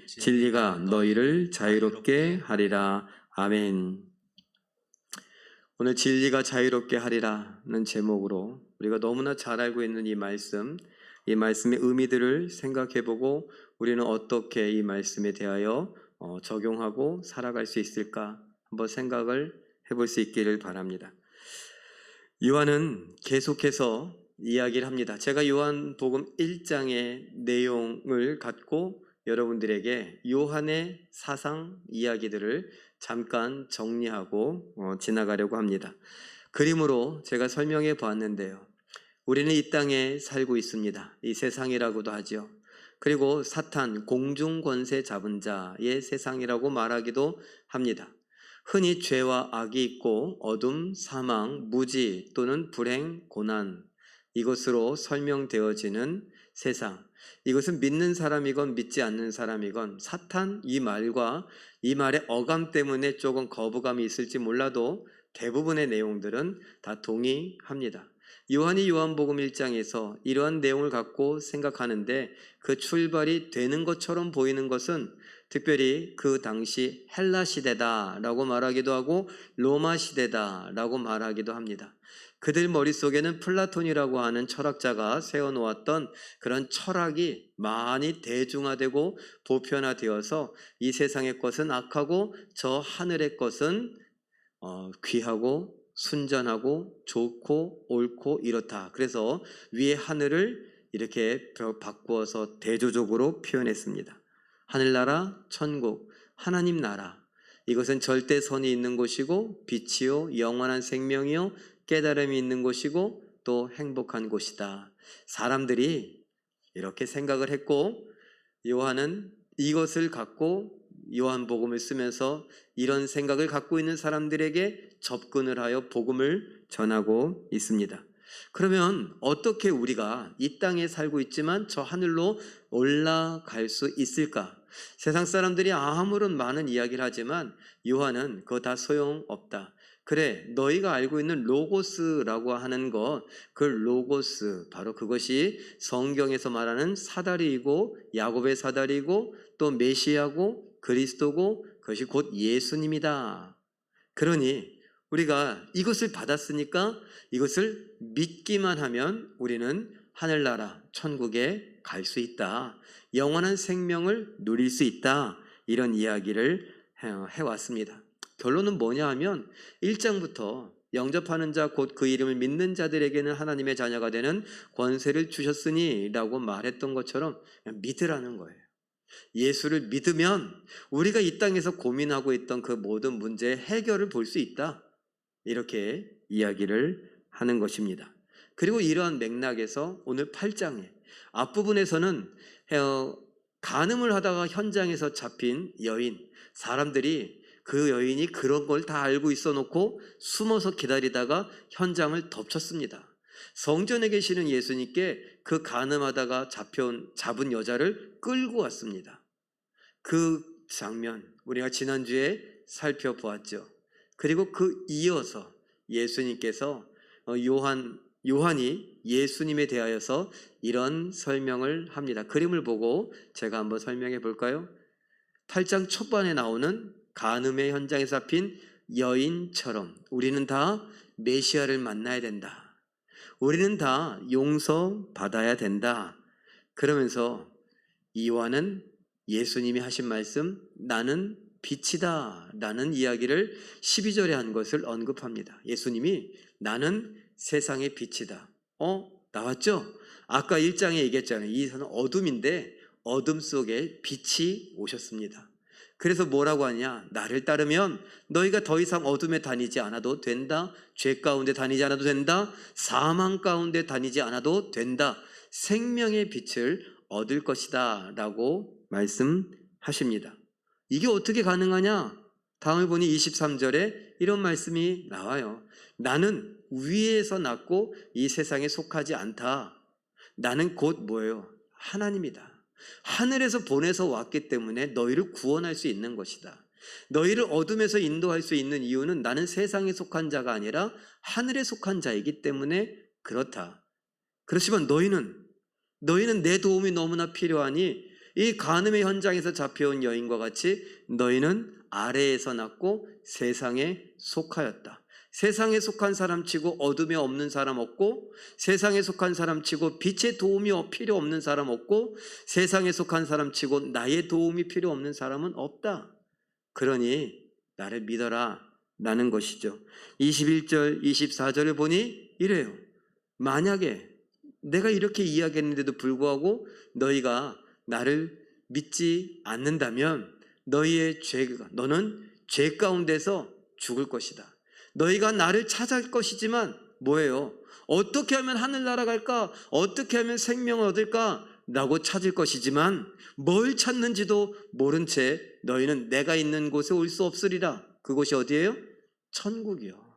진리가 너희를 자유롭게 하리라. 아멘. 오늘 진리가 자유롭게 하리라는 제목으로 우리가 너무나 잘 알고 있는 이 말씀의 의미들을 생각해보고 우리는 어떻게 이 말씀에 대하여 적용하고 살아갈 수 있을까 한번 생각을 해볼 수 있기를 바랍니다. 요한은 계속해서 이야기를 합니다. 제가 요한복음 1장의 내용을 갖고 여러분들에게 요한의 사상 이야기들을 잠깐 정리하고 지나가려고 합니다. 그림으로 제가 설명해 보았는데요. 우리는 이 땅에 살고 있습니다. 이 세상이라고도 하죠. 그리고 사탄, 공중권세 잡은 자의 세상이라고 말하기도 합니다. 흔히 죄와 악이 있고 어둠, 사망, 무지 또는 불행, 고난, 이것으로 설명되어지는 세상. 이것은 믿는 사람이건 믿지 않는 사람이건 사탄 이 말과 이 말의 어감 때문에 조금 거부감이 있을지 몰라도 대부분의 내용들은 다 동의합니다. 요한이 요한복음 1장에서 이러한 내용을 갖고 생각하는데 그 출발이 되는 것처럼 보이는 것은 특별히 그 당시 헬라 시대다라고 말하기도 하고 로마 시대다라고 말하기도 합니다. 그들 머릿속에는 플라톤이라고 하는 철학자가 세워놓았던 그런 철학이 많이 대중화되고 보편화되어서 이 세상의 것은 악하고 저 하늘의 것은 귀하고 순전하고 좋고 옳고 이렇다. 그래서 위의 하늘을 이렇게 바꾸어서 대조적으로 표현했습니다. 하늘나라, 천국, 하나님 나라. 이것은 절대 선이 있는 곳이고 빛이요 영원한 생명이요 깨달음이 있는 곳이고 또 행복한 곳이다. 사람들이 이렇게 생각을 했고 요한은 이것을 갖고 요한복음을 쓰면서 이런 생각을 갖고 있는 사람들에게 접근을 하여 복음을 전하고 있습니다. 그러면 어떻게 우리가 이 땅에 살고 있지만 저 하늘로 올라갈 수 있을까? 세상 사람들이 아무런 많은 이야기를 하지만 요한은 그거 다 소용없다. 그래, 너희가 알고 있는 로고스라고 하는 것, 그 로고스, 바로 그것이 성경에서 말하는 사다리이고 야곱의 사다리이고 또 메시아고 그리스도고 그것이 곧 예수님이다. 그러니 우리가 이것을 받았으니까 이것을 믿기만 하면 우리는 하늘나라 천국에 갈 수 있다. 영원한 생명을 누릴 수 있다. 이런 이야기를 해왔습니다. 결론은 뭐냐 하면 1장부터 영접하는 자 곧 그 이름을 믿는 자들에게는 하나님의 자녀가 되는 권세를 주셨으니 라고 말했던 것처럼 그냥 믿으라는 거예요. 예수를 믿으면 우리가 이 땅에서 고민하고 있던 그 모든 문제의 해결을 볼 수 있다. 이렇게 이야기를 하는 것입니다. 그리고 이러한 맥락에서 오늘 8장에 앞부분에서는 간음을 하다가 현장에서 잡힌 여인, 사람들이 그 여인이 그런 걸 다 알고 있어 놓고 숨어서 기다리다가 현장을 덮쳤습니다. 성전에 계시는 예수님께 그 간음하다가 잡은 여자를 끌고 왔습니다. 그 장면 우리가 지난주에 살펴보았죠. 그리고 그 이어서 예수님께서 요한이 예수님에 대하여서 이런 설명을 합니다. 그림을 보고 제가 한번 설명해 볼까요? 8장 초반에 나오는 간음의 현장에서 잡힌 여인처럼 우리는 다 메시아를 만나야 된다. 우리는 다 용서받아야 된다. 그러면서 요한은 예수님이 하신 말씀 나는 빛이다 라는 이야기를 12절에 한 것을 언급합니다. 예수님이 나는 세상의 빛이다. 나왔죠? 아까 1장에 얘기했잖아요. 이 사람은 어둠인데 어둠 속에 빛이 오셨습니다. 그래서 뭐라고 하냐? 나를 따르면 너희가 더 이상 어둠에 다니지 않아도 된다. 죄 가운데 다니지 않아도 된다. 사망 가운데 다니지 않아도 된다. 생명의 빛을 얻을 것이다 라고 말씀하십니다. 이게 어떻게 가능하냐? 다음을 보니 23절에 이런 말씀이 나와요. 나는 위에서 났고 이 세상에 속하지 않다. 나는 곧 뭐예요? 하나님이다. 하늘에서 보내서 왔기 때문에 너희를 구원할 수 있는 것이다. 너희를 어둠에서 인도할 수 있는 이유는 나는 세상에 속한 자가 아니라 하늘에 속한 자이기 때문에 그렇다. 그렇지만 너희는 내 도움이 너무나 필요하니 이 간음의 현장에서 잡혀온 여인과 같이 너희는 아래에서 났고 세상에 속하였다. 세상에 속한 사람 치고 어둠에 없는 사람 없고, 세상에 속한 사람 치고 빛의 도움이 필요 없는 사람 없고, 세상에 속한 사람 치고 나의 도움이 필요 없는 사람은 없다. 그러니 나를 믿어라 라는 것이죠. 21절 24절을 보니 이래요. 만약에 내가 이렇게 이야기했는데도 불구하고 너희가 나를 믿지 않는다면 너는 죄 가운데서 죽을 것이다. 너희가 나를 찾을 것이지만 뭐예요? 어떻게 하면 하늘나라 갈까? 어떻게 하면 생명을 얻을까? 라고 찾을 것이지만 뭘 찾는지도 모른 채 너희는 내가 있는 곳에 올 수 없으리라. 그곳이 어디예요? 천국이요.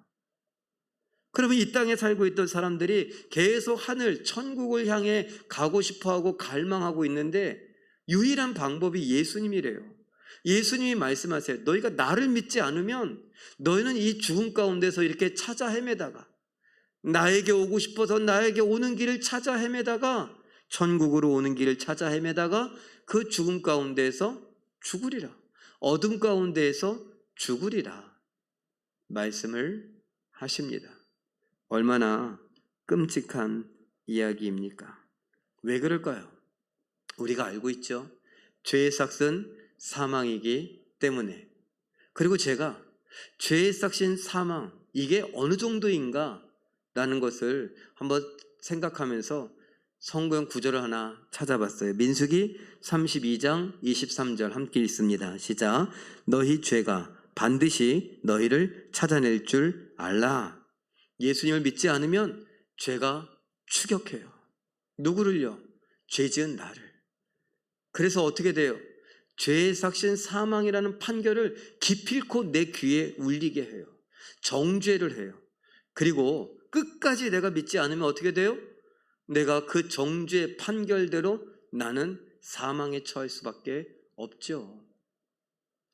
그러면 이 땅에 살고 있던 사람들이 계속 하늘, 천국을 향해 가고 싶어하고 갈망하고 있는데 유일한 방법이 예수님이래요. 예수님이 말씀하세요. 너희가 나를 믿지 않으면 너희는 이 죽음 가운데서 이렇게 찾아 헤매다가, 나에게 오고 싶어서 나에게 오는 길을 찾아 헤매다가, 천국으로 오는 길을 찾아 헤매다가 그 죽음 가운데에서 죽으리라. 어둠 가운데에서 죽으리라 말씀을 하십니다. 얼마나 끔찍한 이야기입니까? 왜 그럴까요? 우리가 알고 있죠. 죄의 삭은 사망이기 때문에. 그리고 제가 죄의 삭신 사망, 이게 어느 정도인가 라는 것을 한번 생각하면서 성경 구절을 하나 찾아봤어요. 민수기 32장 23절 함께 읽습니다. 시작. 너희 죄가 반드시 너희를 찾아낼 줄 알라. 예수님을 믿지 않으면 죄가 추격해요. 누구를요? 죄 지은 나를. 그래서 어떻게 돼요? 죄의 삭신 사망이라는 판결을 기필코 내 귀에 울리게 해요. 정죄를 해요. 그리고 끝까지 내가 믿지 않으면 어떻게 돼요? 내가 그 정죄 판결대로 나는 사망에 처할 수밖에 없죠.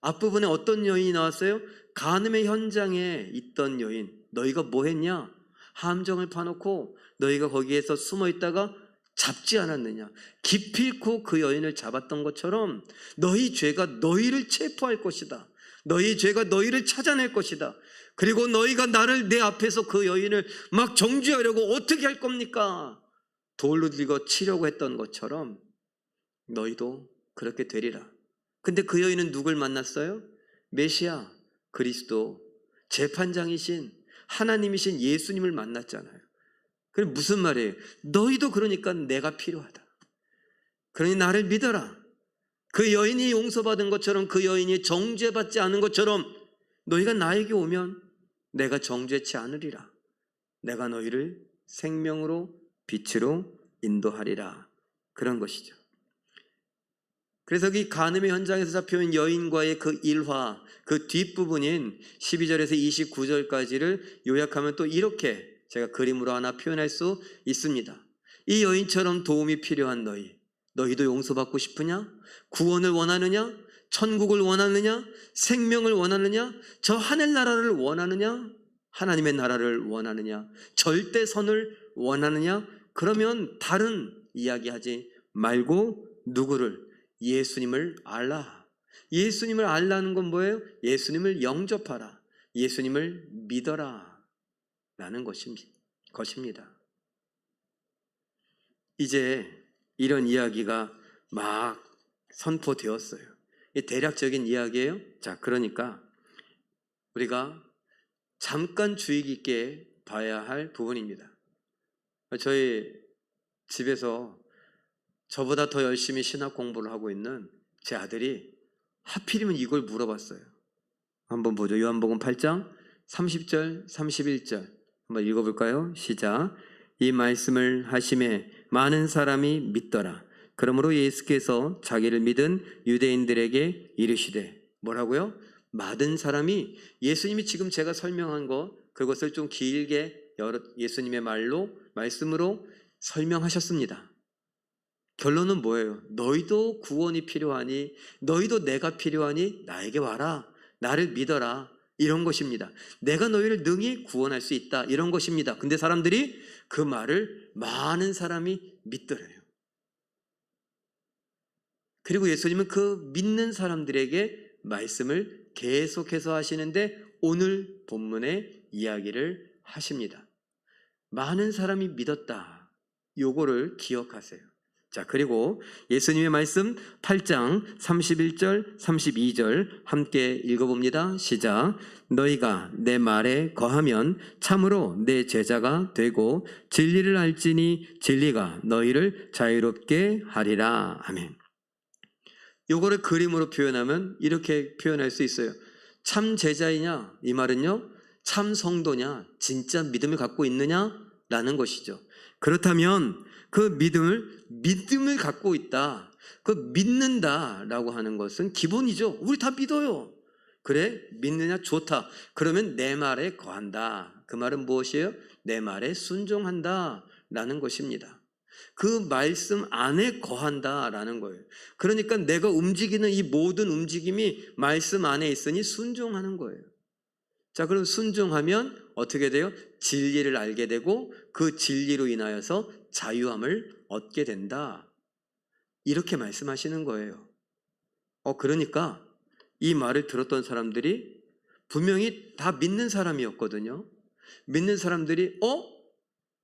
앞부분에 어떤 여인이 나왔어요? 간음의 현장에 있던 여인. 너희가 뭐 했냐? 함정을 파놓고 너희가 거기에서 숨어 있다가 잡지 않았느냐? 기필코 그 여인을 잡았던 것처럼 너희 죄가 너희를 체포할 것이다. 너희 죄가 너희를 찾아낼 것이다. 그리고 너희가 나를 내 앞에서 그 여인을 막 정죄하려고 어떻게 할 겁니까? 돌로 들고 치려고 했던 것처럼 너희도 그렇게 되리라. 근데 그 여인은 누굴 만났어요? 메시아, 그리스도, 재판장이신 하나님이신 예수님을 만났잖아요. 그럼 무슨 말이에요? 너희도 그러니까 내가 필요하다. 그러니 나를 믿어라. 그 여인이 용서받은 것처럼, 그 여인이 정죄받지 않은 것처럼 너희가 나에게 오면 내가 정죄치 않으리라. 내가 너희를 생명으로 빛으로 인도하리라. 그런 것이죠. 그래서 이 간음의 현장에서 잡혀온 여인과의 그 일화, 그 뒷부분인 12절에서 29절까지를 요약하면 또 이렇게 제가 그림으로 하나 표현할 수 있습니다. 이 여인처럼 도움이 필요한 너희도 용서받고 싶으냐? 구원을 원하느냐? 천국을 원하느냐? 생명을 원하느냐? 저 하늘나라를 원하느냐? 하나님의 나라를 원하느냐? 절대선을 원하느냐? 그러면 다른 이야기하지 말고 누구를? 예수님을 알라. 예수님을 알라는 건 뭐예요? 예수님을 영접하라. 예수님을 믿어라 라는 것입니다. 이제 이런 이야기가 막 선포되었어요. 이 대략적인 이야기예요. 자, 그러니까 우리가 잠깐 주의 깊게 봐야 할 부분입니다. 저희 집에서 저보다 더 열심히 신학 공부를 하고 있는 제 아들이 하필이면 이걸 물어봤어요. 한번 보죠. 요한복음 8장 30절 31절 한번 읽어볼까요? 시작. 이 말씀을 하심에 많은 사람이 믿더라. 그러므로 예수께서 자기를 믿은 유대인들에게 이르시되, 뭐라고요? 많은 사람이, 예수님이 지금 제가 설명한 그것을 좀 길게 예수님의 말씀으로 설명하셨습니다. 결론은 뭐예요? 너희도 구원이 필요하니, 너희도 내가 필요하니 나에게 와라. 나를 믿어라. 이런 것입니다. 내가 너희를 능히 구원할 수 있다. 이런 것입니다. 근데 사람들이 그 말을 많은 사람이 믿더래요. 그리고 예수님은 그 믿는 사람들에게 말씀을 계속해서 하시는데 오늘 본문의 이야기를 하십니다. 많은 사람이 믿었다. 요거를 기억하세요. 자, 그리고 예수님의 말씀 8장 31절, 32절 함께 읽어봅니다. 시작. 너희가 내 말에 거하면 참으로 내 제자가 되고 진리를 알지니 진리가 너희를 자유롭게 하리라. 아멘. 요거를 그림으로 표현하면 이렇게 표현할 수 있어요. 참 제자이냐? 이 말은요, 참 성도냐? 진짜 믿음을 갖고 있느냐? 라는 것이죠. 그렇다면 그 믿음을 갖고 있다. 그 믿는다 라고 하는 것은 기본이죠. 우리 다 믿어요. 그래? 믿느냐? 좋다. 그러면 내 말에 거한다. 그 말은 무엇이에요? 내 말에 순종한다 라는 것입니다. 그 말씀 안에 거한다라는 거예요. 그러니까 내가 움직이는 이 모든 움직임이 말씀 안에 있으니 순종하는 거예요. 자, 그럼 순종하면 어떻게 돼요? 진리를 알게 되고 그 진리로 인하여서 자유함을 얻게 된다. 이렇게 말씀하시는 거예요. 그러니까 이 말을 들었던 사람들이 분명히 다 믿는 사람이었거든요. 믿는 사람들이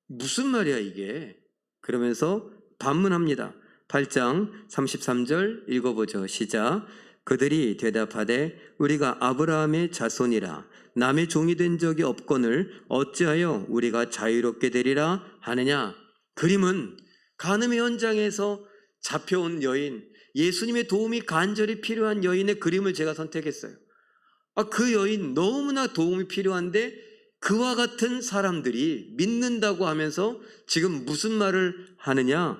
무슨 말이야 이게? 그러면서 반문합니다. 8장 33절 읽어보죠. 시작. 그들이 대답하되 우리가 아브라함의 자손이라 남의 종이 된 적이 없거늘 어찌하여 우리가 자유롭게 되리라 하느냐. 그림은 간음의 현장에서 잡혀온 여인, 예수님의 도움이 간절히 필요한 여인의 그림을 제가 선택했어요. 그 여인 너무나 도움이 필요한데 그와 같은 사람들이 믿는다고 하면서 지금 무슨 말을 하느냐?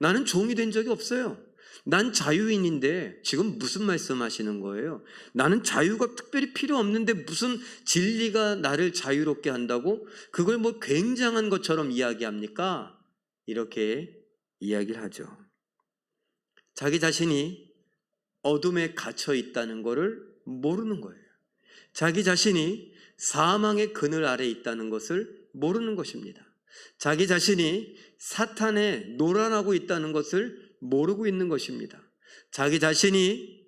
나는 종이 된 적이 없어요. 난 자유인인데 지금 무슨 말씀하시는 거예요? 나는 자유가 특별히 필요 없는데 무슨 진리가 나를 자유롭게 한다고? 그걸 뭐 굉장한 것처럼 이야기합니까? 이렇게 이야기를 하죠. 자기 자신이 어둠에 갇혀 있다는 것을 모르는 거예요. 자기 자신이 사망의 그늘 아래 있다는 것을 모르는 것입니다. 자기 자신이 사탄에 노란하고 있다는 것을 모르고 있는 것입니다. 자기 자신이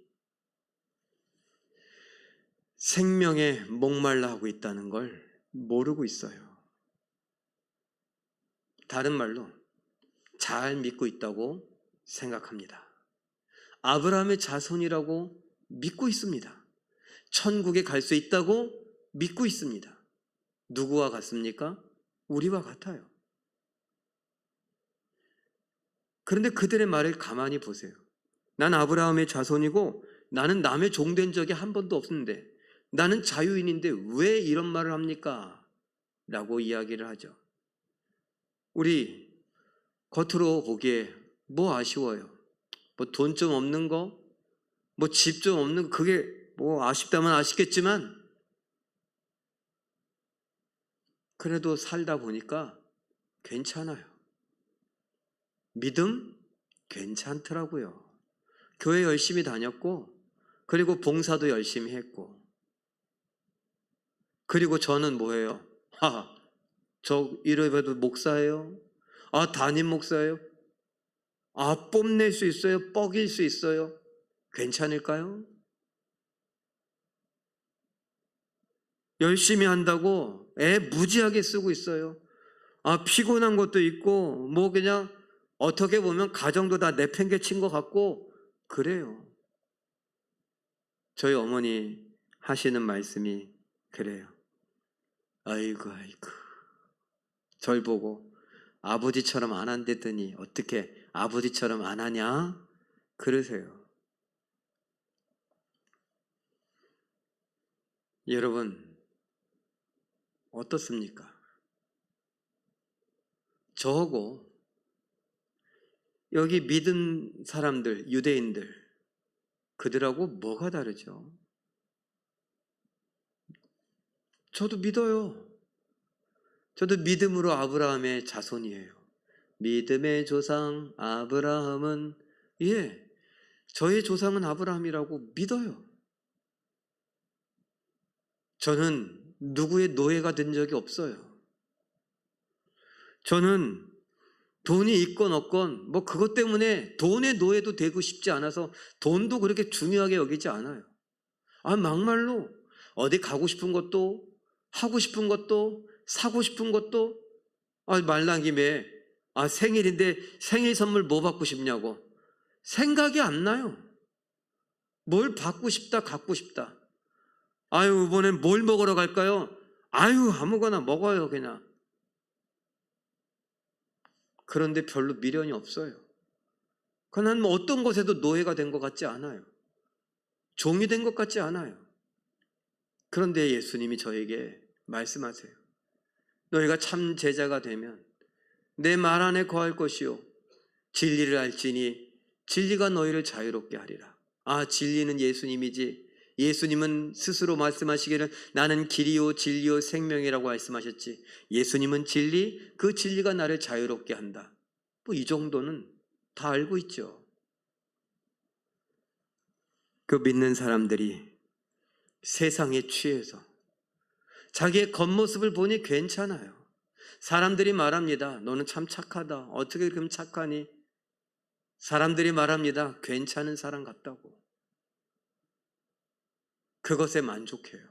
생명에 목말라 하고 있다는 걸 모르고 있어요. 다른 말로 잘 믿고 있다고 생각합니다. 아브라함의 자손이라고 믿고 있습니다. 천국에 갈 수 있다고 믿고 있습니다. 누구와 같습니까? 우리와 같아요. 그런데 그들의 말을 가만히 보세요. 난 아브라함의 자손이고 나는 남의 종 된 적이 한 번도 없는데 나는 자유인인데 왜 이런 말을 합니까? 라고 이야기를 하죠. 우리 겉으로 보기에 뭐 아쉬워요? 뭐 돈 좀 없는 거? 뭐 집 좀 없는 거? 그게 뭐 아쉽다면 아쉽겠지만 그래도 살다 보니까 괜찮아요. 믿음 괜찮더라고요. 교회 열심히 다녔고 그리고 봉사도 열심히 했고 그리고 저는 뭐예요? 저 이래봬도 목사예요? 담임 목사예요? 뽐낼 수 있어요? 뻐길 수 있어요? 괜찮을까요? 열심히 한다고 애 무지하게 쓰고 있어요. 피곤한 것도 있고 뭐 그냥 어떻게 보면 가정도 다 내팽개친 것 같고 그래요. 저희 어머니 하시는 말씀이 그래요. 아이고 절 보고 아버지처럼 안 한댔더니 어떻게 아버지처럼 안 하냐? 그러세요. 여러분 어떻습니까? 저하고 여기 믿은 사람들, 유대인들 그들하고 뭐가 다르죠? 저도 믿어요. 저도 믿음으로 아브라함의 자손이에요. 믿음의 조상 아브라함은 저의 조상은 아브라함이라고 믿어요. 저는 누구의 노예가 된 적이 없어요. 저는 돈이 있건 없건 뭐 그것 때문에 돈의 노예도 되고 싶지 않아서 돈도 그렇게 중요하게 여기지 않아요. 막말로 어디 가고 싶은 것도, 하고 싶은 것도, 사고 싶은 것도, 말 나온 김에 생일인데 생일 선물 뭐 받고 싶냐고 생각이 안 나요. 뭘 받고 싶다, 갖고 싶다. 이번엔 뭘 먹으러 갈까요? 아무거나 먹어요, 그냥. 그런데 별로 미련이 없어요. 그건 뭐 어떤 것에도 노예가 된 것 같지 않아요. 종이 된 것 같지 않아요. 그런데 예수님이 저에게 말씀하세요. 너희가 참 제자가 되면 내 말 안에 거할 것이요 진리를 알지니 진리가 너희를 자유롭게 하리라. 진리는 예수님이지. 예수님은 스스로 말씀하시기를 나는 길이요 진리요 생명이라고 말씀하셨지. 예수님은 진리, 그 진리가 나를 자유롭게 한다. 뭐 이 정도는 다 알고 있죠. 그 믿는 사람들이 세상에 취해서 자기의 겉모습을 보니 괜찮아요. 사람들이 말합니다. 너는 참 착하다. 어떻게 그럼 착하니? 사람들이 말합니다. 괜찮은 사람 같다고. 그것에 만족해요.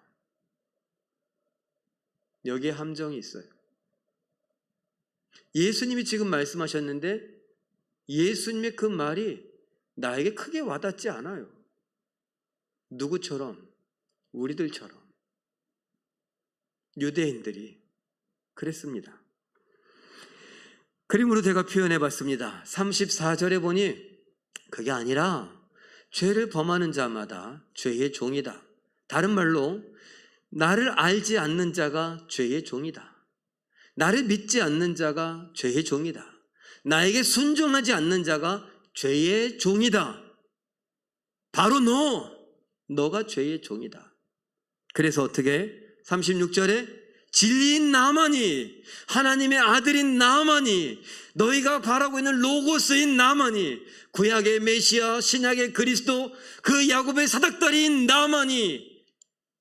여기에 함정이 있어요. 예수님이 지금 말씀하셨는데 예수님의 그 말이 나에게 크게 와닿지 않아요. 누구처럼? 우리들처럼. 유대인들이 그랬습니다. 그림으로 제가 표현해 봤습니다. 34절에 보니 그게 아니라 죄를 범하는 자마다 죄의 종이다. 다른 말로 나를 알지 않는 자가 죄의 종이다. 나를 믿지 않는 자가 죄의 종이다. 나에게 순종하지 않는 자가 죄의 종이다. 바로 너가 죄의 종이다. 그래서 어떻게? 36절에 진리인 나만이, 하나님의 아들인 나만이, 너희가 바라고 있는 로고스인 나만이, 구약의 메시아, 신약의 그리스도, 그 야곱의 사닥다리인 나만이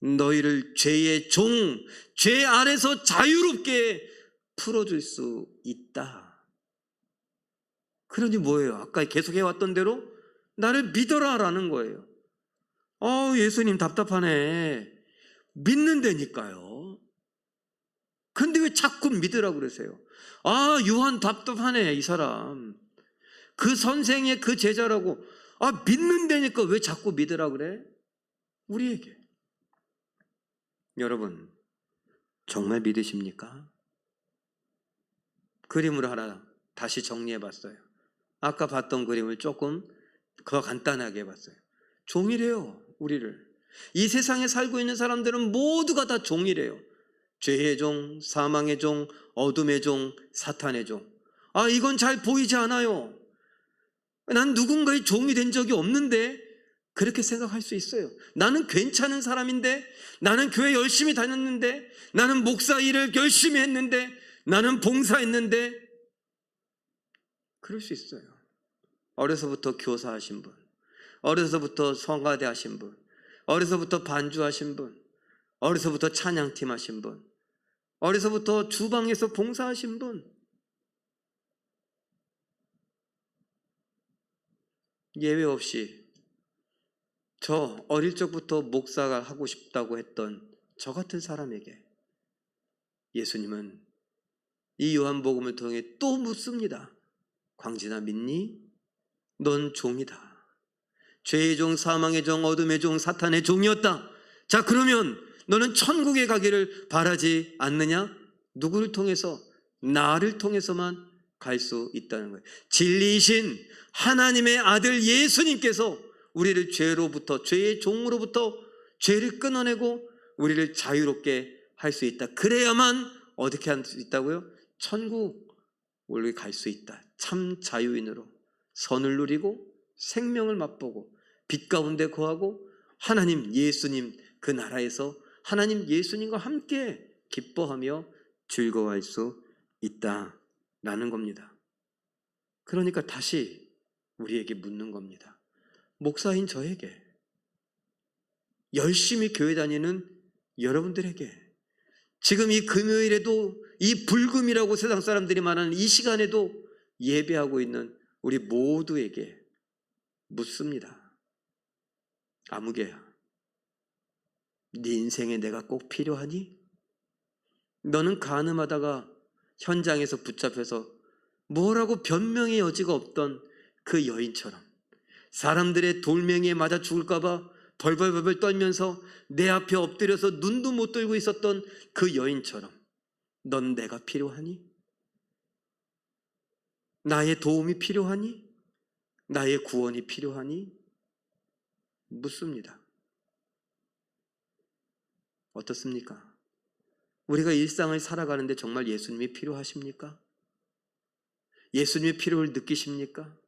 너희를 죄의 종, 죄 아래서 자유롭게 풀어줄 수 있다. 그러니 뭐예요? 아까 계속 해왔던 대로 나를 믿어라라는 거예요. 예수님 답답하네. 믿는다니까요. 근데 왜 자꾸 믿으라고 그러세요? 요한 답답하네, 이 사람. 그 선생의 그 제자라고. 믿는다니까 왜 자꾸 믿으라고 그래? 우리에게. 여러분, 정말 믿으십니까? 그림으로 하나 다시 정리해 봤어요. 아까 봤던 그림을 조금 더 간단하게 해봤어요. 종이래요, 우리를. 이 세상에 살고 있는 사람들은 모두가 다 종이래요. 죄의 종, 사망의 종, 어둠의 종, 사탄의 종. 이건 잘 보이지 않아요. 난 누군가의 종이 된 적이 없는데 그렇게 생각할 수 있어요. 나는 괜찮은 사람인데, 나는 교회 열심히 다녔는데, 나는 목사 일을 열심히 했는데, 나는 봉사했는데, 그럴 수 있어요. 어려서부터 교사하신 분, 어려서부터 성가대 하신 분, 어려서부터 반주하신 분, 어려서부터 찬양팀 하신 분, 어려서부터 주방에서 봉사하신 분, 예외 없이 저 어릴 적부터 목사가 하고 싶다고 했던 저 같은 사람에게 예수님은 이 요한복음을 통해 또 묻습니다. 광진아, 믿니? 넌 종이다. 죄의 종, 사망의 종, 어둠의 종, 사탄의 종이었다. 자, 그러면 너는 천국에 가기를 바라지 않느냐? 누구를 통해서? 나를 통해서만 갈 수 있다는 거예요. 진리이신 하나님의 아들 예수님께서 우리를 죄로부터, 죄의 종으로부터 죄를 끊어내고 우리를 자유롭게 할 수 있다. 그래야만 어떻게 할 수 있다고요? 천국 우리 갈 수 있다. 참 자유인으로 선을 누리고 생명을 맛보고 빛 가운데 거하고 하나님 예수님 그 나라에서 하나님 예수님과 함께 기뻐하며 즐거워할 수 있다라는 겁니다. 그러니까 다시 우리에게 묻는 겁니다. 목사인 저에게, 열심히 교회 다니는 여러분들에게, 지금 이 금요일에도 이 불금이라고 세상 사람들이 말하는 이 시간에도 예배하고 있는 우리 모두에게 묻습니다. 아무개야, 네 인생에 내가 꼭 필요하니? 너는 간음하다가 현장에서 붙잡혀서 뭐라고 변명의 여지가 없던 그 여인처럼 사람들의 돌멩이에 맞아 죽을까 봐 벌벌벌 떨면서 내 앞에 엎드려서 눈도 못 들고 있었던 그 여인처럼 넌 내가 필요하니? 나의 도움이 필요하니? 나의 구원이 필요하니? 묻습니다. 어떻습니까? 우리가 일상을 살아가는데 정말 예수님이 필요하십니까? 예수님의 필요를 느끼십니까?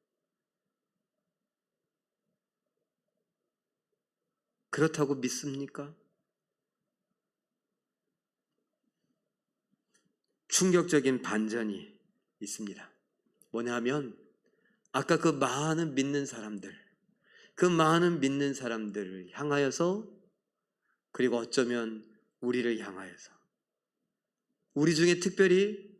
그렇다고 믿습니까? 충격적인 반전이 있습니다. 뭐냐 하면 아까 그 많은 믿는 사람들을 향하여서, 그리고 어쩌면 우리를 향하여서, 우리 중에 특별히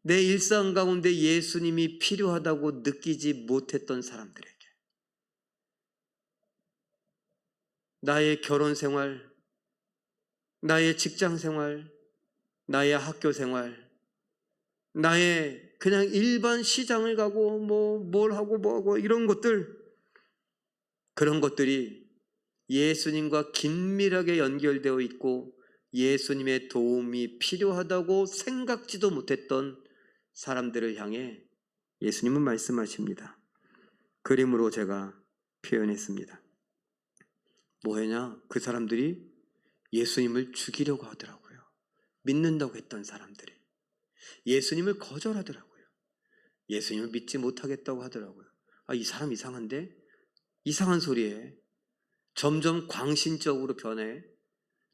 내 일상 가운데 예수님이 필요하다고 느끼지 못했던 사람들에게 나의 결혼 생활, 나의 직장 생활, 나의 학교 생활, 나의 그냥 일반 시장을 가고 뭘 하고 뭐 하고 이런 것들, 그런 것들이 예수님과 긴밀하게 연결되어 있고 예수님의 도움이 필요하다고 생각지도 못했던 사람들을 향해 예수님은 말씀하십니다. 그림으로 제가 표현했습니다. 뭐냐? 그 사람들이 예수님을 죽이려고 하더라고요. 믿는다고 했던 사람들이 예수님을 거절하더라고요. 예수님을 믿지 못하겠다고 하더라고요. 이 사람 이상한데? 이상한 소리에 점점 광신적으로 변해,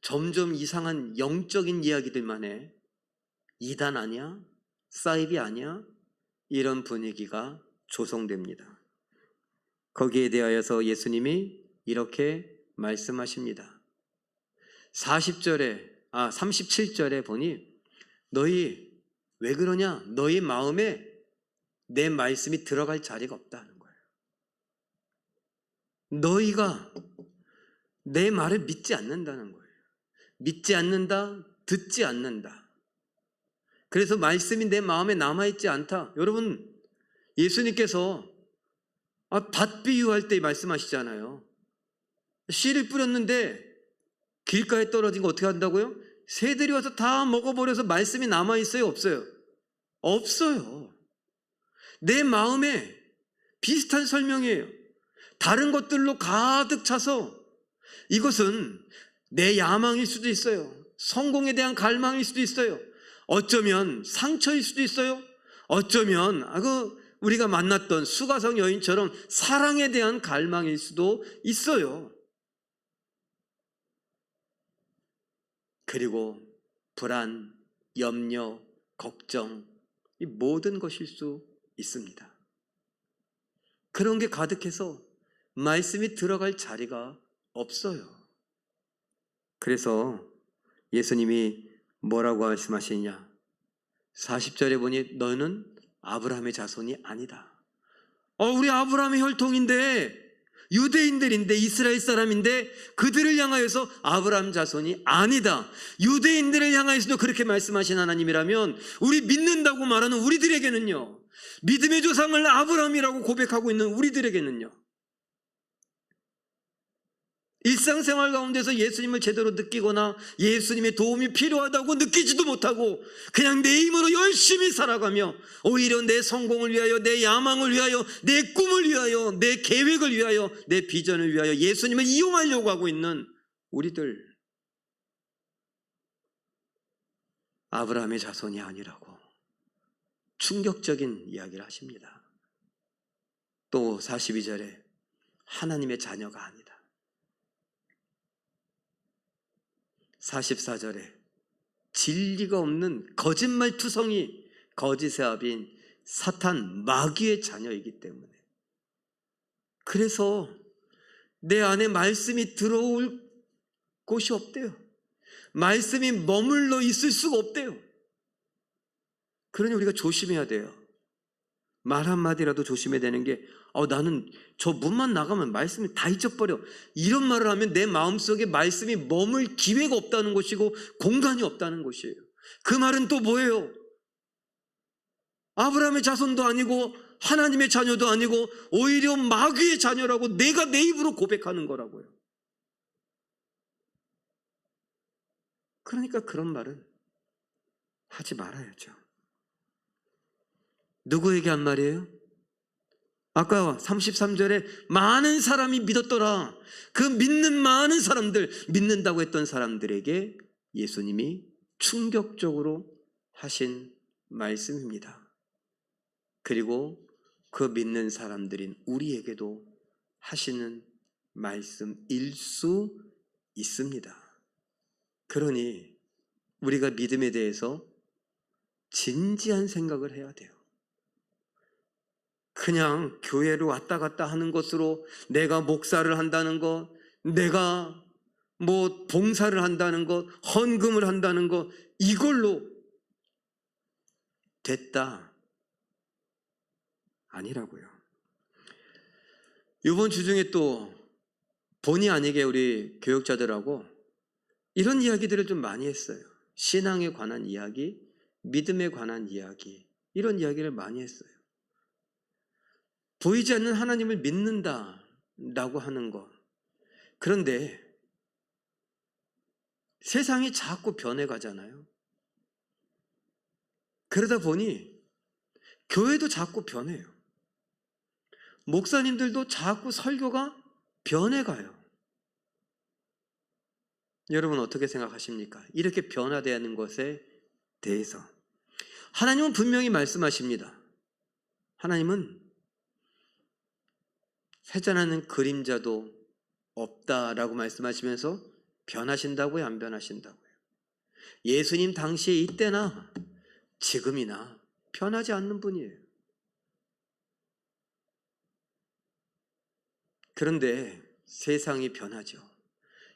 점점 이상한 영적인 이야기들만 해. 이단 아니야? 사이비 아니야? 이런 분위기가 조성됩니다. 거기에 대하여서 예수님이 이렇게 말씀하십니다. 37절에 보니 너희 왜 그러냐? 너희 마음에 내 말씀이 들어갈 자리가 없다는 거예요. 너희가 내 말을 믿지 않는다는 거예요. 믿지 않는다, 듣지 않는다. 그래서 말씀이 내 마음에 남아있지 않다. 여러분, 예수님께서 밭 비유할 때 말씀하시잖아요. 씨를 뿌렸는데 길가에 떨어진 거 어떻게 한다고요? 새들이 와서 다 먹어버려서 말씀이 남아있어요? 없어요? 없어요. 내 마음에 비슷한 설명이에요. 다른 것들로 가득 차서 이것은 내 야망일 수도 있어요. 성공에 대한 갈망일 수도 있어요. 어쩌면 상처일 수도 있어요. 어쩌면 우리가 만났던 수가성 여인처럼 사랑에 대한 갈망일 수도 있어요. 그리고 불안, 염려, 걱정, 이 모든 것일 수 있습니다. 그런 게 가득해서 말씀이 들어갈 자리가 없어요. 그래서 예수님이 뭐라고 말씀하시느냐? 40절에 보니 너는 아브라함의 자손이 아니다. 우리 아브라함의 혈통인데, 유대인들인데, 이스라엘 사람인데 그들을 향하여서 아브라함 자손이 아니다. 유대인들을 향하여서도 그렇게 말씀하신 하나님이라면 우리 믿는다고 말하는 우리들에게는요, 믿음의 조상을 아브라함이라고 고백하고 있는 우리들에게는요, 일상생활 가운데서 예수님을 제대로 느끼거나 예수님의 도움이 필요하다고 느끼지도 못하고 그냥 내 힘으로 열심히 살아가며 오히려 내 성공을 위하여, 내 야망을 위하여, 내 꿈을 위하여, 내 계획을 위하여, 내 비전을 위하여 예수님을 이용하려고 하고 있는 우리들, 아브라함의 자손이 아니라고 충격적인 이야기를 하십니다. 또 42절에 하나님의 자녀가 아니다. 44절에 진리가 없는 거짓말투성이, 거짓의 아비인 사탄, 마귀의 자녀이기 때문에, 그래서 내 안에 말씀이 들어올 곳이 없대요. 말씀이 머물러 있을 수가 없대요. 그러니 우리가 조심해야 돼요. 말 한마디라도 조심해야 되는 게 나는 저 문만 나가면 말씀이 다 잊어버려. 이런 말을 하면 내 마음속에 말씀이 머물 기회가 없다는 것이고 공간이 없다는 것이에요. 그 말은 또 뭐예요? 아브라함의 자손도 아니고 하나님의 자녀도 아니고 오히려 마귀의 자녀라고 내가 내 입으로 고백하는 거라고요. 그러니까 그런 말은 하지 말아야죠. 누구에게 한 말이에요? 아까 33절에 많은 사람이 믿었더라. 그 믿는 많은 사람들, 믿는다고 했던 사람들에게 예수님이 충격적으로 하신 말씀입니다. 그리고 그 믿는 사람들인 우리에게도 하시는 말씀일 수 있습니다. 그러니 우리가 믿음에 대해서 진지한 생각을 해야 돼요. 그냥 교회로 왔다 갔다 하는 것으로 내가 목사를 한다는 것, 내가 봉사를 한다는 것, 헌금을 한다는 것, 이걸로 됐다. 아니라고요. 이번 주 중에 또 본의 아니게 우리 교역자들하고 이런 이야기들을 좀 많이 했어요. 신앙에 관한 이야기, 믿음에 관한 이야기, 이런 이야기를 많이 했어요. 보이지 않는 하나님을 믿는다라고 하는 것. 그런데 세상이 자꾸 변해가잖아요. 그러다 보니 교회도 자꾸 변해요. 목사님들도 자꾸 설교가 변해가요. 여러분 어떻게 생각하십니까? 이렇게 변화되는 것에 대해서 하나님은 분명히 말씀하십니다. 하나님은 세잔하는 그림자도 없다라고 말씀하시면서 변하신다고요? 안 변하신다고요? 예수님 당시에 이때나 지금이나 변하지 않는 분이에요. 그런데 세상이 변하죠.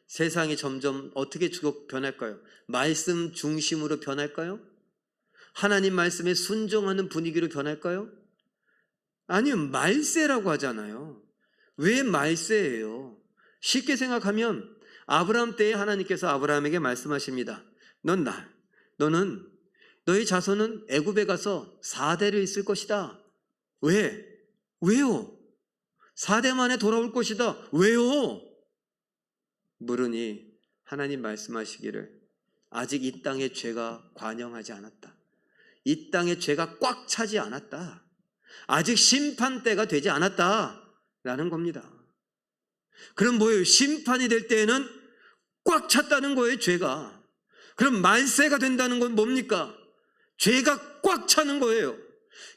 세상이 점점 어떻게 변할까요? 말씀 중심으로 변할까요? 하나님 말씀에 순종하는 분위기로 변할까요? 아니요, 말세라고 하잖아요. 왜 말세예요? 쉽게 생각하면 아브라함 때에 하나님께서 아브라함에게 말씀하십니다. 너는 너희 자손은 애굽에 가서 4대를 있을 것이다. 왜요? 4대 만에 돌아올 것이다. 왜요? 물으니 하나님 말씀하시기를 아직 이 땅에 죄가 관영하지 않았다. 이 땅에 죄가 꽉 차지 않았다. 아직 심판 때가 되지 않았다 라는 겁니다. 그럼 뭐예요? 심판이 될 때에는 꽉 찼다는 거예요, 죄가. 그럼 말세가 된다는 건 뭡니까? 죄가 꽉 차는 거예요.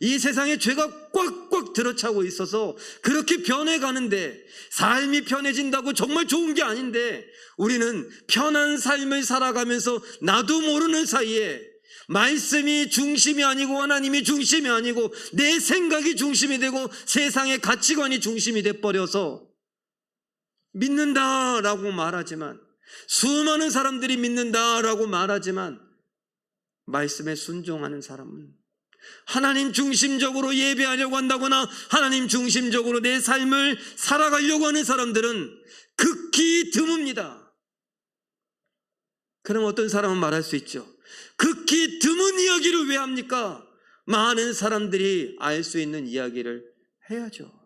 이 세상에 죄가 꽉꽉 들어차고 있어서 그렇게 변해가는데, 삶이 편해진다고 정말 좋은 게 아닌데 우리는 편한 삶을 살아가면서 나도 모르는 사이에 말씀이 중심이 아니고 하나님이 중심이 아니고 내 생각이 중심이 되고 세상의 가치관이 중심이 돼버려서 믿는다라고 말하지만, 수많은 사람들이 믿는다라고 말하지만 말씀에 순종하는 사람은, 하나님 중심적으로 예배하려고 한다거나 하나님 중심적으로 내 삶을 살아가려고 하는 사람들은 극히 드뭅니다. 그럼 어떤 사람은 말할 수 있죠. 극히 드문 이야기를 왜 합니까? 많은 사람들이 알 수 있는 이야기를 해야죠.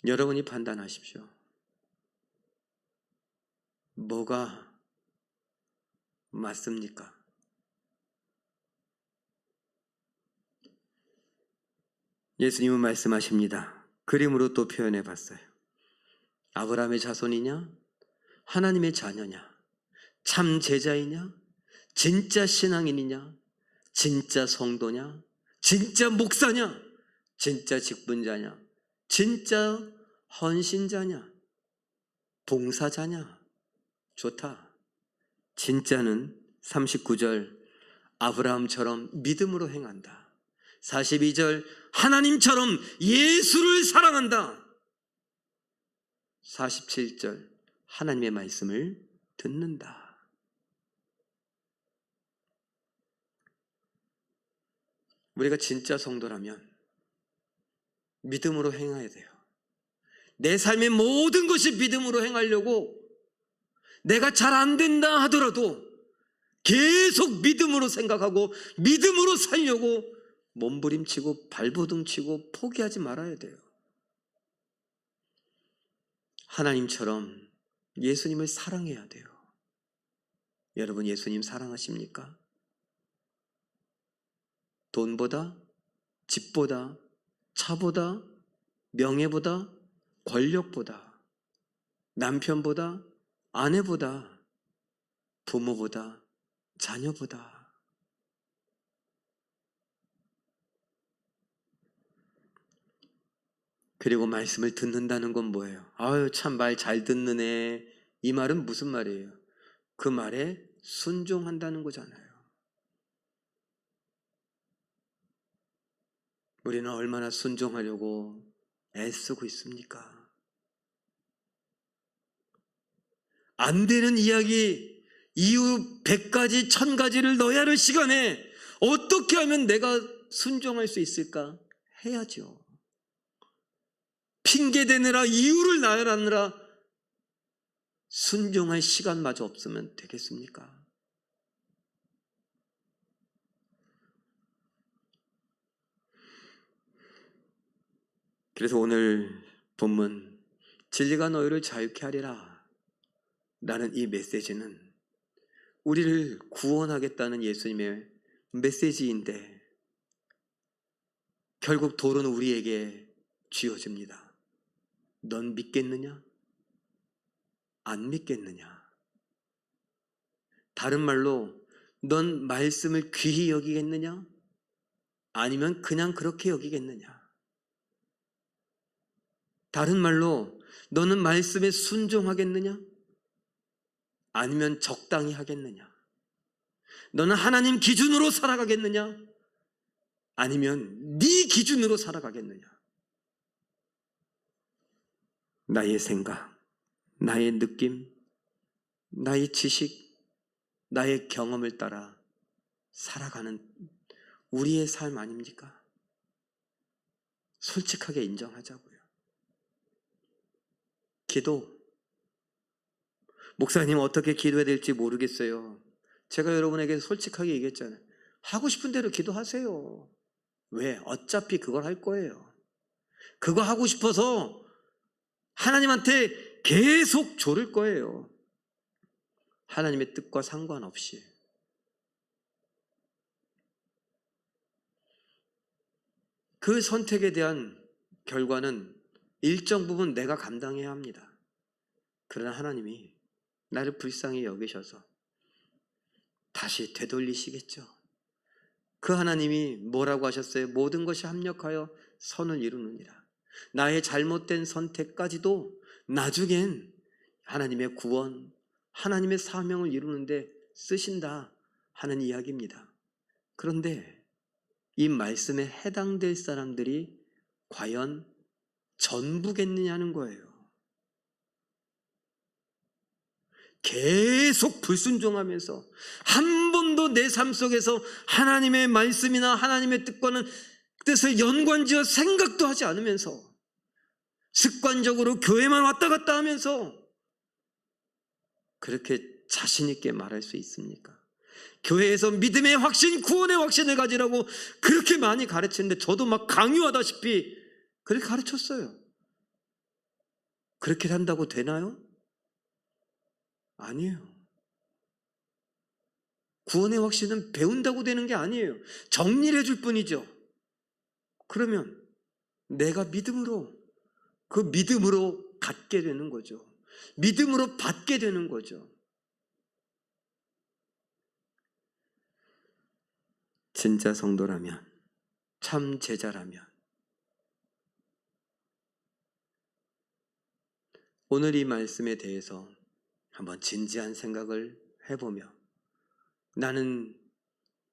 여러분이 판단하십시오. 뭐가 맞습니까? 예수님은 말씀하십니다. 그림으로 또 표현해 봤어요. 아브라함의 자손이냐? 하나님의 자녀냐? 참 제자이냐? 진짜 신앙인이냐? 진짜 성도냐? 진짜 목사냐? 진짜 직분자냐? 진짜 헌신자냐? 봉사자냐? 좋다. 진짜는 39절 아브라함처럼 믿음으로 행한다. 42절 하나님처럼 예수를 사랑한다. 47절 하나님의 말씀을 듣는다. 우리가 진짜 성도라면 믿음으로 행해야 돼요. 내 삶의 모든 것이 믿음으로 행하려고 내가 잘 안 된다 하더라도 계속 믿음으로 생각하고 믿음으로 살려고 몸부림치고 발버둥치고 포기하지 말아야 돼요. 하나님처럼 예수님을 사랑해야 돼요. 여러분, 예수님 사랑하십니까? 돈보다, 집보다, 차보다, 명예보다, 권력보다, 남편보다, 아내보다, 부모보다, 자녀보다. 그리고 말씀을 듣는다는 건 뭐예요? 아유, 참 말 잘 듣는 애. 이 말은 무슨 말이에요? 그 말에 순종한다는 거잖아요. 우리는 얼마나 순종하려고 애쓰고 있습니까? 안 되는 이야기, 이유 100가지, 1000가지를 넣어야 할 시간에 어떻게 하면 내가 순종할 수 있을까? 해야죠. 핑계대느라, 이유를 나열하느라 순종할 시간마저 없으면 되겠습니까? 그래서 오늘 본문, 진리가 너희를 자유케 하리라 라는 이 메시지는 우리를 구원하겠다는 예수님의 메시지인데 결국 돌은 우리에게 쥐어집니다. 넌 믿겠느냐? 안 믿겠느냐? 다른 말로 넌 말씀을 귀히 여기겠느냐? 아니면 그냥 그렇게 여기겠느냐? 다른 말로 너는 말씀에 순종하겠느냐? 아니면 적당히 하겠느냐? 너는 하나님 기준으로 살아가겠느냐? 아니면 네 기준으로 살아가겠느냐? 나의 생각, 나의 느낌, 나의 지식, 나의 경험을 따라 살아가는 우리의 삶 아닙니까? 솔직하게 인정하자고요. 기도, 목사님 어떻게 기도해야 될지 모르겠어요. 제가 여러분에게 솔직하게 얘기했잖아요. 하고 싶은 대로 기도하세요. 왜? 어차피 그걸 할 거예요. 그거 하고 싶어서 하나님한테 계속 조를 거예요. 하나님의 뜻과 상관없이. 그 선택에 대한 결과는 일정 부분 내가 감당해야 합니다. 그러나 하나님이 나를 불쌍히 여기셔서 다시 되돌리시겠죠. 그 하나님이 뭐라고 하셨어요? 모든 것이 합력하여 선을 이루느니라. 나의 잘못된 선택까지도 나중엔 하나님의 구원, 하나님의 사명을 이루는데 쓰신다 하는 이야기입니다. 그런데 이 말씀에 해당될 사람들이 과연 전부겠느냐는 거예요. 계속 불순종하면서 한 번도 내 삶 속에서 하나님의 말씀이나 하나님의 뜻을 연관지어 생각도 하지 않으면서 습관적으로 교회만 왔다 갔다 하면서 그렇게 자신 있게 말할 수 있습니까? 교회에서 믿음의 확신, 구원의 확신을 가지라고 그렇게 많이 가르치는데 저도 막 강요하다시피 그렇게 가르쳤어요. 그렇게 한다고 되나요? 아니에요. 구원의 확신은 배운다고 되는 게 아니에요. 정리를 해줄 뿐이죠. 그러면 내가 그 믿음으로 갖게 되는 거죠. 믿음으로 받게 되는 거죠. 진짜 성도라면, 참 제자라면 오늘 이 말씀에 대해서 한번 진지한 생각을 해보며 나는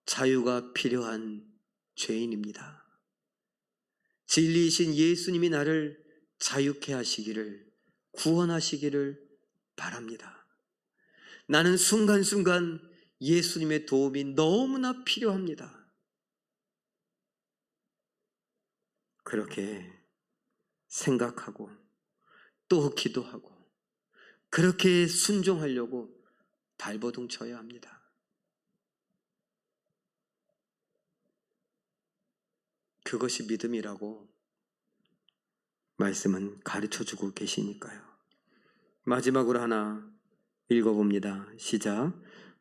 자유가 필요한 죄인입니다. 진리이신 예수님이 나를 자유케 하시기를, 구원하시기를 바랍니다. 나는 순간순간 예수님의 도움이 너무나 필요합니다. 그렇게 생각하고 또 기도하고 그렇게 순종하려고 발버둥 쳐야 합니다. 그것이 믿음이라고 말씀은 가르쳐주고 계시니까요. 마지막으로 하나 읽어봅니다. 시작.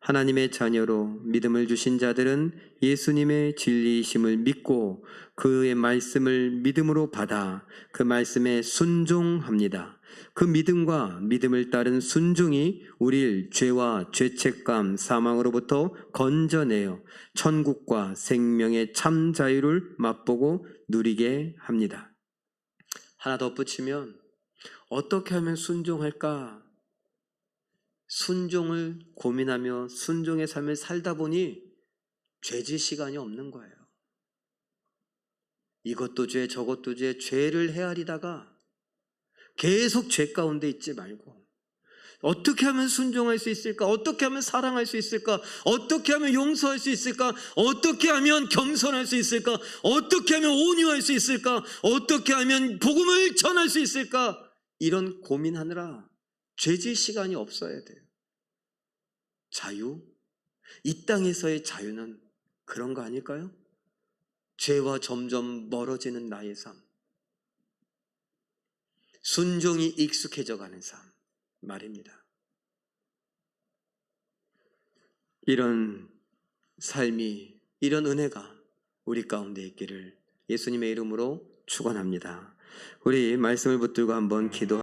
하나님의 자녀로 믿음을 주신 자들은 예수님의 진리이심을 믿고 그의 말씀을 믿음으로 받아 그 말씀에 순종합니다. 그 믿음과 믿음을 따른 순종이 우리를 죄와 죄책감, 사망으로부터 건져내어 천국과 생명의 참 자유를 맛보고 누리게 합니다. 하나 덧붙이면 어떻게 하면 순종할까? 순종을 고민하며 순종의 삶을 살다 보니 죄질 시간이 없는 거예요. 이것도 죄 저것도 죄, 죄를 헤아리다가 계속 죄 가운데 있지 말고 어떻게 하면 순종할 수 있을까? 어떻게 하면 사랑할 수 있을까? 어떻게 하면 용서할 수 있을까? 어떻게 하면 겸손할 수 있을까? 어떻게 하면 온유할 수 있을까? 어떻게 하면 복음을 전할 수 있을까? 이런 고민하느라 죄질 시간이 없어야 돼요. 자유? 이 땅에서의 자유는 그런 거 아닐까요? 죄와 점점 멀어지는 나의 삶, 순종이 익숙해져 가는 삶 말입니다. 이런 삶이, 이런 은혜가 우리 가운데 있기를 예수님의 이름으로 축원합니다. 우리 말씀을 붙들고 한번 기도